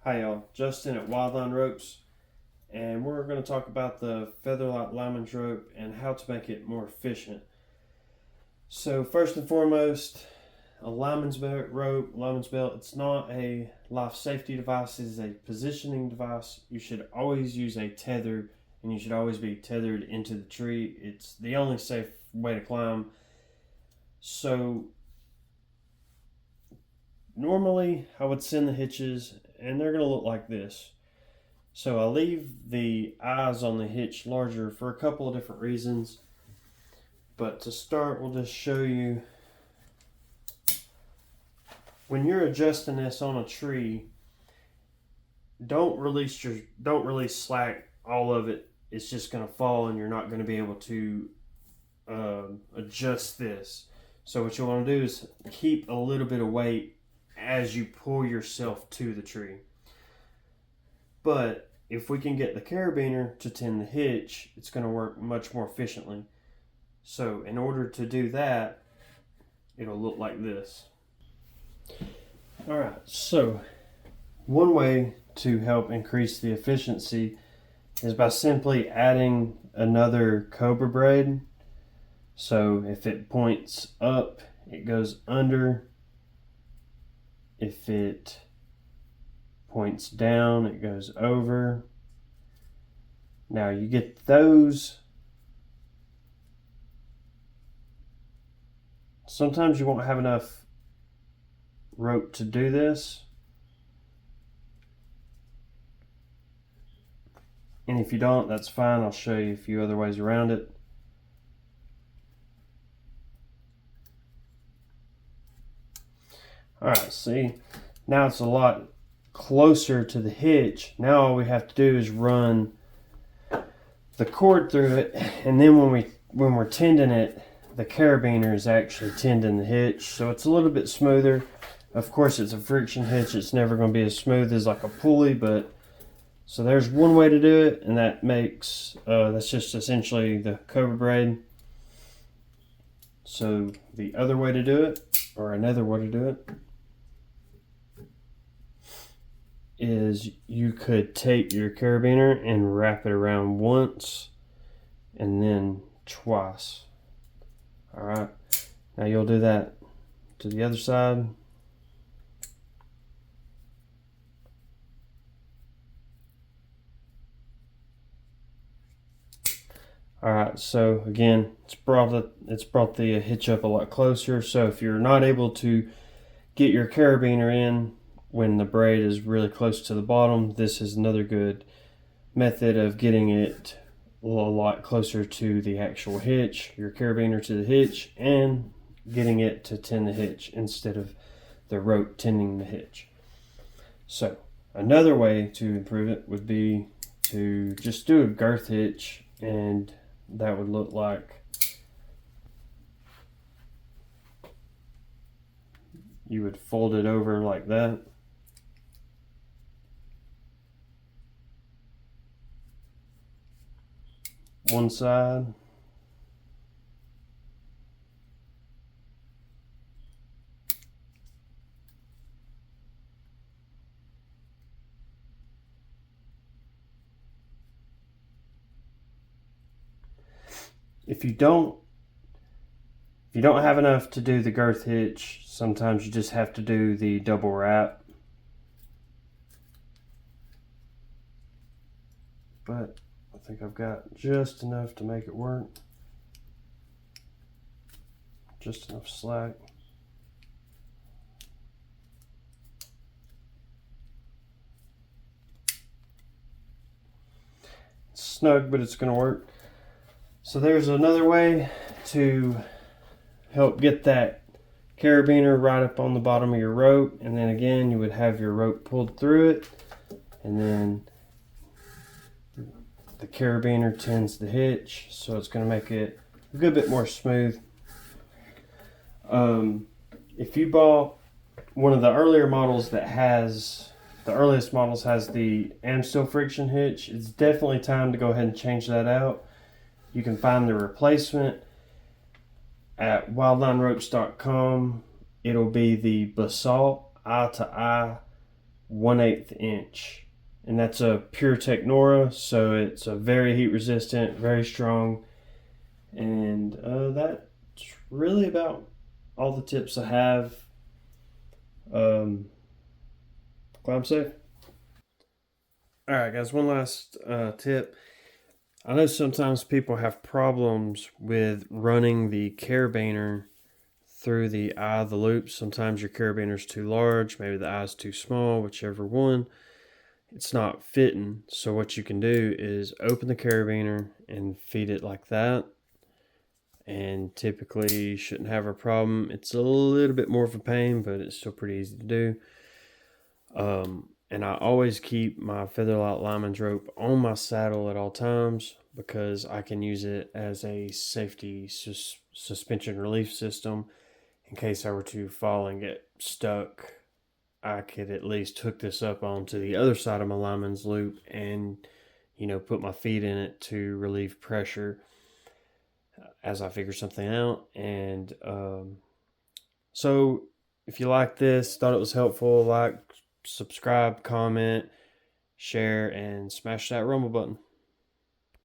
Hi y'all, Justin at Wildline Ropes, and we're going to talk about the Featherlite lineman's rope and how to make it more efficient. So first and foremost, a lineman's belt, it's not a life safety device, it is a positioning device. You should always use a tether, and you should always be tethered into the tree. It's the only safe way to climb. So normally I would send the hitches and they're going to look like this. So I leave the eyes on the hitch larger for a couple of different reasons. But to start, we'll just show you when you're adjusting this on a tree, don't release slack all of it. It's just going to fall and you're not going to be able to adjust this. So what you want to do is keep a little bit of weight as you pull yourself to the tree. But if we can get the carabiner to tend the hitch, it's going to work much more efficiently. So in order to do that, it'll look like this. Alright, so one way to help increase the efficiency is by simply adding another cobra braid. So if it points up, it goes under. If it points down, it goes over. Now you get those. Sometimes you won't have enough rope to do this. And if you don't, that's fine. I'll show you a few other ways around it. Alright, see, now it's a lot closer to the hitch. Now all we have to do is run the cord through it, and then when we're tending it, the carabiner is actually tending the hitch, so it's a little bit smoother. Of course, it's a friction hitch. It's never going to be as smooth as like a pulley, but so there's one way to do it, and that makes that's just essentially the cobra braid. So the other way to do it, or another way to do it, is you could take your carabiner and wrap it around once and then twice. Alright, now you'll do that to the other side. Alright, so again, it's brought the hitch up a lot closer. So if you're not able to get your carabiner in when the braid is really close to the bottom, this is another good method of getting it a lot closer to the actual hitch, your carabiner to the hitch, and getting it to tend the hitch instead of the rope tending the hitch. So another way to improve it would be to just do a girth hitch, and that would look like you would fold it over like that. One side. If you don't have enough to do the girth hitch, sometimes you just have to do the double wrap. But I think I've got just enough to make it work. Just enough slack. It's snug, but it's going to work. So there's another way to help get that carabiner right up on the bottom of your rope, and then again you would have your rope pulled through it, and then the carabiner tends the hitch, so it's going to make it a good bit more smooth. If you bought one of the earlier models that has the earliest models has the Amstel friction hitch, it's definitely time to go ahead and change that out. You can find the replacement at wildlineropes.com. It'll be the Basalt eye-to-eye 1/8 inch, and that's a pure Technora, so it's a very heat resistant, very strong, and that's really about all the tips I have. Climb safe. All right, guys. One last tip. I know sometimes people have problems with running the carabiner through the eye of the loop. Sometimes your carabiner's too large, maybe the eye's too small, whichever one. It's not fitting. So what you can do is open the carabiner and feed it like that. And typically you shouldn't have a problem. It's a little bit more of a pain, but it's still pretty easy to do. And I always keep my Featherlite lineman's rope on my saddle at all times because I can use it as a safety suspension relief system. In case I were to fall and get stuck, I could at least hook this up onto the other side of my lineman's loop and, put my feet in it to relieve pressure as I figure something out. And so if you like this, thought it was helpful, like, subscribe, comment, share, and smash that rumble button.